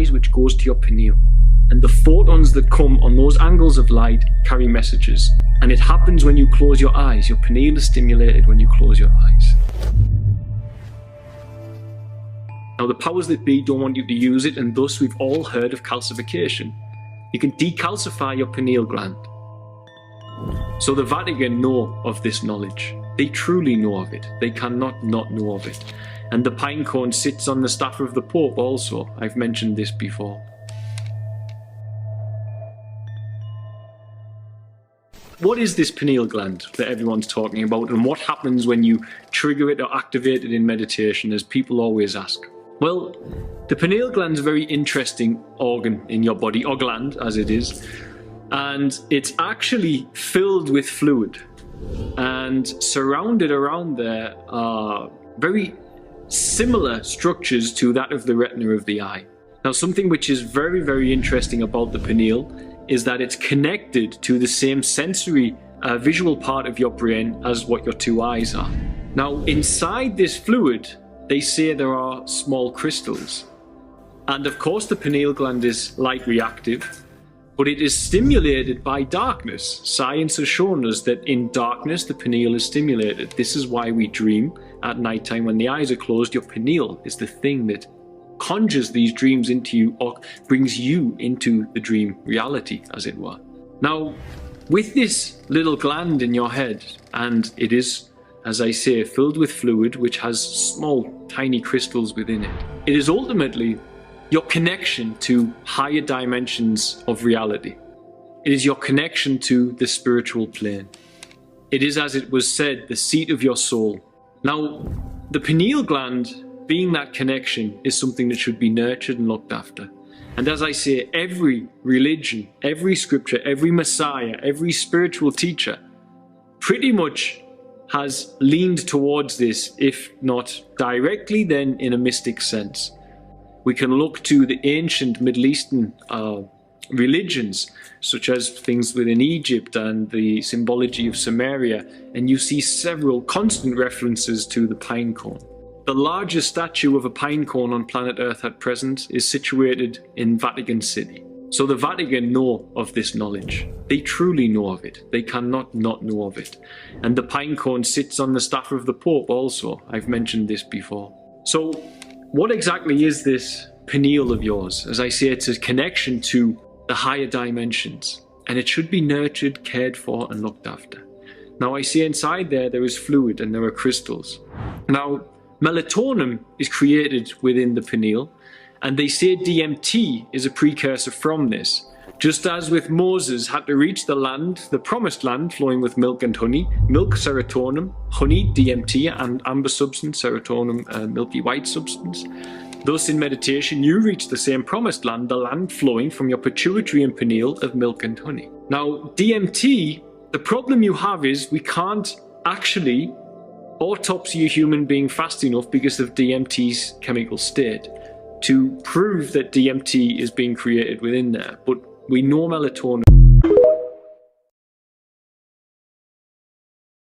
eyes which goes to your pineal. And the photons that come on those angles of light carry messages. And it happens when you close your eyes. Your pineal is stimulated when you close your eyes. Now, the powers that be don't want you to use it, and thus we've all heard of calcification. You can decalcify your pineal gland. So the Vatican know of this knowledge. They truly know of it. They cannot not know of it. And the pine cone sits on the staff of the Pope also. I've mentioned this before. What is this pineal gland that everyone's talking about, and what happens when you trigger it or activate it in meditation, as people always ask? Well, the pineal gland is a very interesting organ in your body, or gland as it is, and it's actually filled with fluid, and surrounded around there are very similar structures to that of the retina of the eye. Now, something which is very, very interesting about the pineal is that it's connected to the same sensory visual part of your brain as what your two eyes are. Now, inside this fluid, they say there are small crystals. And of course, the pineal gland is light reactive, but it is stimulated by darkness. Science has shown us that in darkness, the pineal is stimulated. This is why we dream at nighttime. When the eyes are closed, your pineal is the thing that conjures these dreams into you, or brings you into the dream reality, as it were. Now, with this little gland in your head, and it is, as I say, filled with fluid which has small tiny crystals within it, it is ultimately your connection to higher dimensions of reality. It is your connection to the spiritual plane. It is, as it was said, the seat of your soul. Now, the pineal gland, being that connection, is something that should be nurtured and looked after. And as I say, every religion, every scripture, every messiah, every spiritual teacher pretty much has leaned towards this, if not directly, then in a mystic sense. We can look to the ancient Middle Eastern religions, such as things within Egypt and the symbology of Samaria, and you see several constant references to the pine cone. The largest statue of a pine cone on planet Earth at present is situated in Vatican City. So the Vatican know of this knowledge. They truly know of it. They cannot not know of it. And the pine cone sits on the staff of the Pope also. I've mentioned this before. So what exactly is this pineal of yours? As I say, it's a connection to the higher dimensions, and it should be nurtured, cared for, and looked after. Now, I see inside there is fluid and there are crystals. Now, melatonin is created within the pineal, and they say DMT is a precursor from this. Just as with Moses had to reach the land, the promised land, flowing with milk and honey, milk, serotonin, honey, DMT, and amber substance, serotonin, milky white substance. Thus, in meditation, you reach the same promised land, the land flowing from your pituitary and pineal of milk and honey. Now, DMT, the problem you have is we can't actually autopsy a human being fast enough because of DMT's chemical state to prove that DMT is being created within there. But we know melatonin.